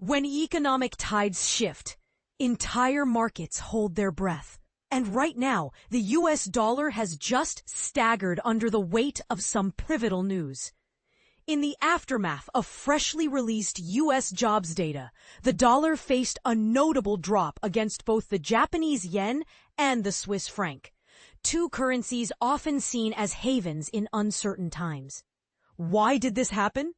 When economic tides shift, entire markets hold their breath. And right now, the US dollar has just staggered under the weight of some pivotal news. In the aftermath of freshly released US jobs data, the dollar faced a notable drop against both the Japanese yen and the Swiss franc, two currencies often seen as havens in uncertain times. Why did this happen?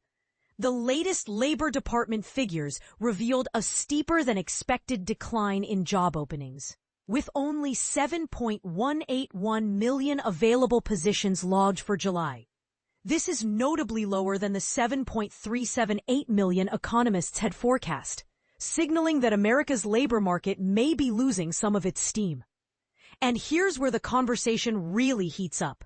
The latest Labor Department figures revealed a steeper than expected decline in job openings, with only 7.181 million available positions logged for July. This is notably lower than the 7.378 million economists had forecast, signaling that America's labor market may be losing some of its steam. And here's where the conversation really heats up.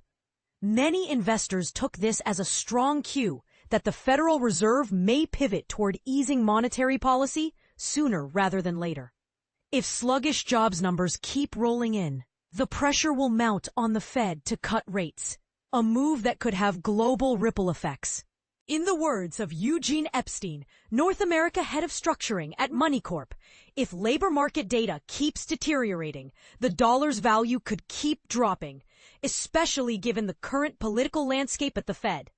Many investors took this as a strong cue that the Federal Reserve may pivot toward easing monetary policy sooner rather than later. If sluggish jobs numbers keep rolling in, the pressure will mount on the Fed to cut rates, a move that could have global ripple effects. In the words of Eugene Epstein, North America head of structuring at Moneycorp, if labor market data keeps deteriorating, the dollar's value could keep dropping, especially given the current political landscape at the Fed.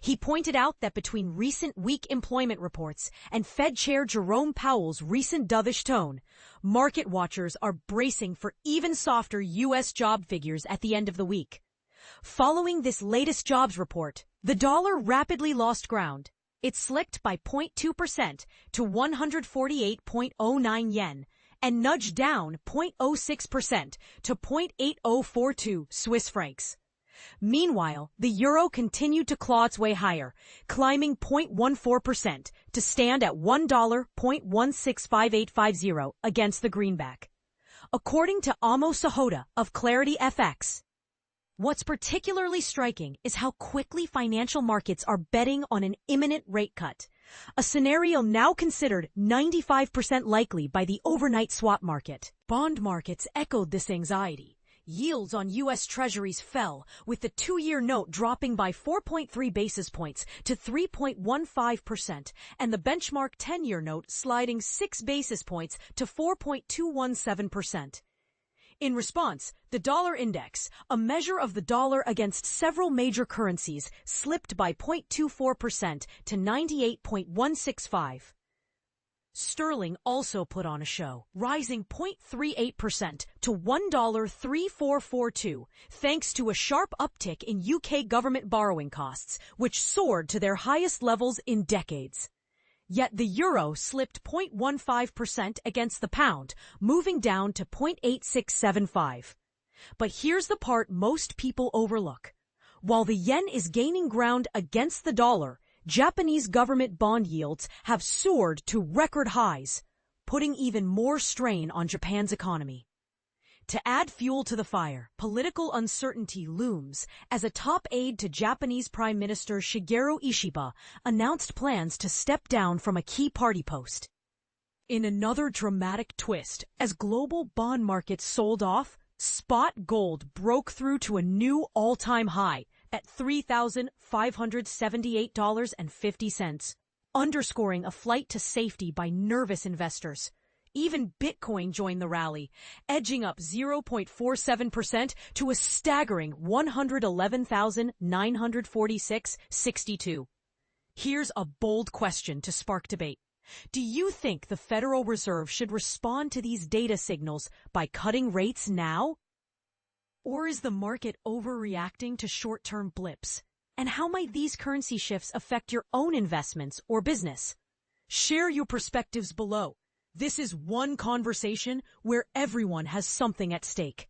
He pointed out that between recent weak employment reports and Fed Chair Jerome Powell's recent dovish tone, market watchers are bracing for even softer U.S. job figures at the end of the week. Following this latest jobs report, the dollar rapidly lost ground. It slipped by 0.2% to 148.09 yen and nudged down 0.06% to 0.8042 Swiss francs. Meanwhile, the euro continued to claw its way higher, climbing 0.14% to stand at $1.165850 against the greenback. According to Amo Sahota of Clarity FX, what's particularly striking is how quickly financial markets are betting on an imminent rate cut, a scenario now considered 95% likely by the overnight swap market. Bond markets echoed this anxiety. Yields on U.S. Treasuries fell, with the two-year note dropping by 4.3 basis points to 3.15% and the benchmark 10-year note sliding 6 basis points to 4.217%. In response, the dollar index, a measure of the dollar against several major currencies, slipped by 0.24% to 98.165. Sterling also put on a show, rising 0.38% to $1.3442, thanks to a sharp uptick in UK government borrowing costs, which soared to their highest levels in decades. Yet the euro slipped 0.15% against the pound, moving down to 0.8675. But here's the part most people overlook. While the yen is gaining ground against the dollar, Japanese government bond yields have soared to record highs, putting even more strain on Japan's economy. To add fuel to the fire, political uncertainty looms as a top aide to Japanese Prime Minister Shigeru Ishiba announced plans to step down from a key party post. In another dramatic twist, as global bond markets sold off, spot gold broke through to a new all-time high at $3,578.50, underscoring a flight to safety by nervous investors. Even Bitcoin joined the rally, edging up 0.47% to a staggering 111,946.62. Here's a bold question to spark debate. Do you think the Federal Reserve should respond to these data signals by cutting rates now? Or is the market overreacting to short-term blips? And how might these currency shifts affect your own investments or business? Share your perspectives below. This is one conversation where everyone has something at stake.